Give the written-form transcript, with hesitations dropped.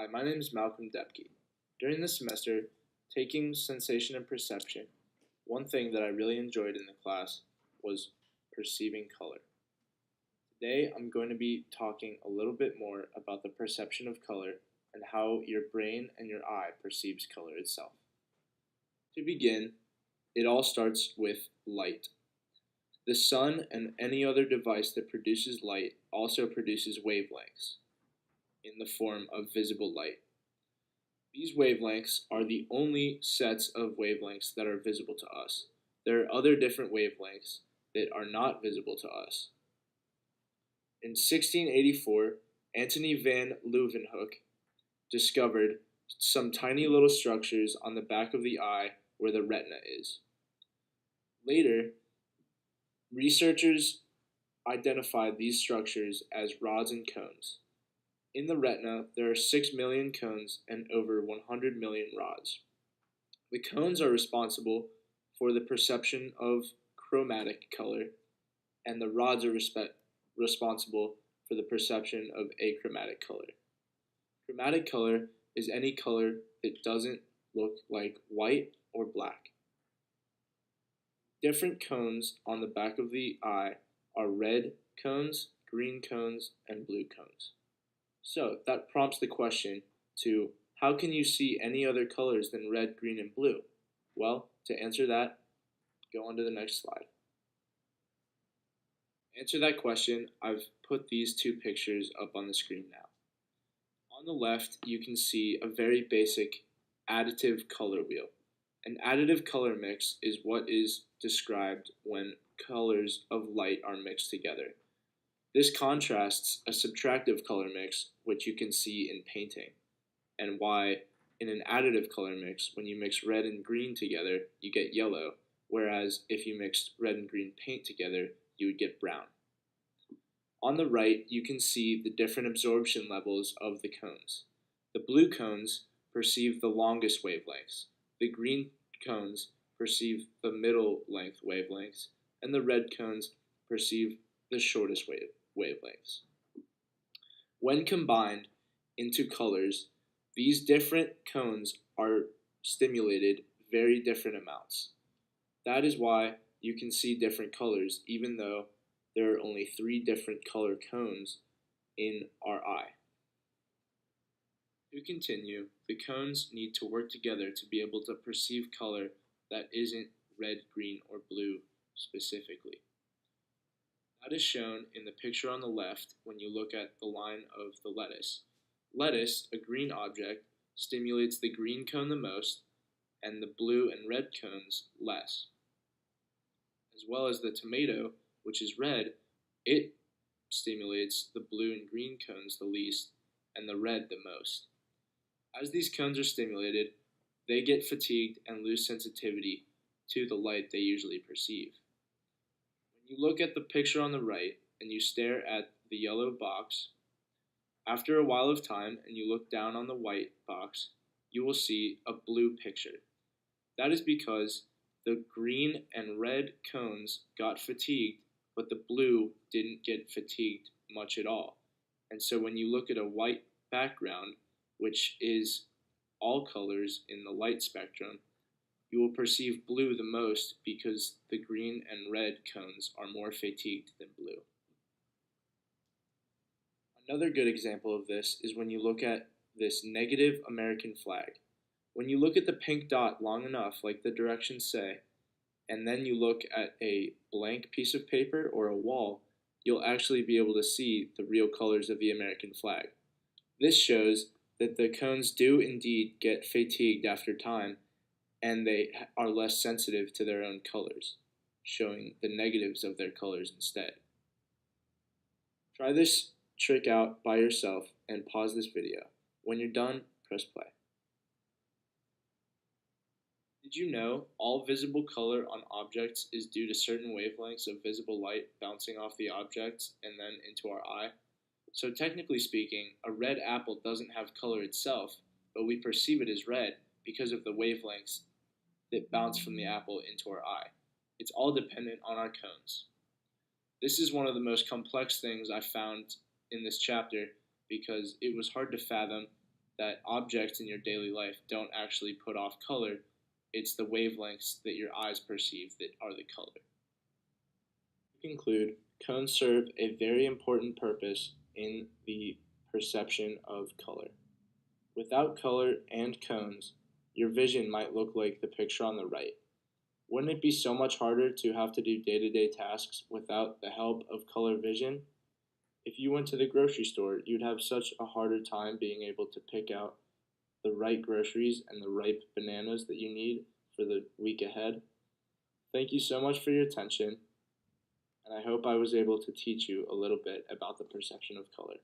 Hi, my name is Malcolm Doepke. During this semester, taking sensation and perception, one thing that I really enjoyed in the class was perceiving color. Today, I'm going to be talking a little bit more about the perception of color and how your brain and your eye perceives color itself. To begin, it all starts with light. The sun and any other device that produces light also produces wavelengths in the form of visible light. These wavelengths are the only sets of wavelengths that are visible to us. There are other different wavelengths that are not visible to us. In 1684, Antony van Leeuwenhoek discovered some tiny little structures on the back of the eye where the retina is. Later, researchers identified these structures as rods and cones. In the retina, there are 6 million cones and over 100 million rods. The cones are responsible for the perception of chromatic color, and the rods are responsible for the perception of achromatic color. Chromatic color is any color that doesn't look like white or black. Different cones on the back of the eye are red cones, green cones, and blue cones. So that prompts the question to how can you see any other colors than red, green, and blue? Well, to answer that, go on to the next slide. To answer that question, I've put these two pictures up on the screen now. On the left, you can see a very basic additive color wheel. An additive color mix is what is described when colors of light are mixed together. This contrasts a subtractive color mix, which you can see in painting, and why in an additive color mix, when you mix red and green together, you get yellow, whereas if you mixed red and green paint together, you would get brown. On the right, you can see the different absorption levels of the cones. The blue cones perceive the longest wavelengths, the green cones perceive the middle length wavelengths, and the red cones perceive the shortest wavelengths. When combined into colors, these different cones are stimulated very different amounts. That is why you can see different colors even though there are only 3 different color cones in our eye. To continue, the cones need to work together to be able to perceive color that isn't red, green, or blue specifically. That is shown in the picture on the left when you look at the line of the lettuce. Lettuce, a green object, stimulates the green cone the most and the blue and red cones less. As well as the tomato, which is red, it stimulates the blue and green cones the least and the red the most. As these cones are stimulated, they get fatigued and lose sensitivity to the light they usually perceive. When you look at the picture on the right and you stare at the yellow box, after a while of time and you look down on the white box, you will see a blue picture. That is because the green and red cones got fatigued, but the blue didn't get fatigued much at all. And so when you look at a white background, which is all colors in the light spectrum, you will perceive blue the most because the green and red cones are more fatigued than blue. Another good example of this is when you look at this negative American flag. When you look at the pink dot long enough, like the directions say, and then you look at a blank piece of paper or a wall, you'll actually be able to see the real colors of the American flag. This shows that the cones do indeed get fatigued after time, and they are less sensitive to their own colors, showing the negatives of their colors instead. Try this trick out by yourself and pause this video. When you're done, press play. Did you know all visible color on objects is due to certain wavelengths of visible light bouncing off the objects and then into our eye? So technically speaking, a red apple doesn't have color itself, but we perceive it as red because of the wavelengths that bounce from the apple into our eye. It's all dependent on our cones. This is one of the most complex things I found in this chapter because it was hard to fathom that objects in your daily life don't actually put off color. It's the wavelengths that your eyes perceive that are the color. To conclude, cones serve a very important purpose in the perception of color. Without color and cones, your vision might look like the picture on the right. Wouldn't it be so much harder to have to do day-to-day tasks without the help of color vision? If you went to the grocery store, you'd have such a harder time being able to pick out the right groceries and the ripe bananas that you need for the week ahead. Thank you so much for your attention, and I hope I was able to teach you a little bit about the perception of color.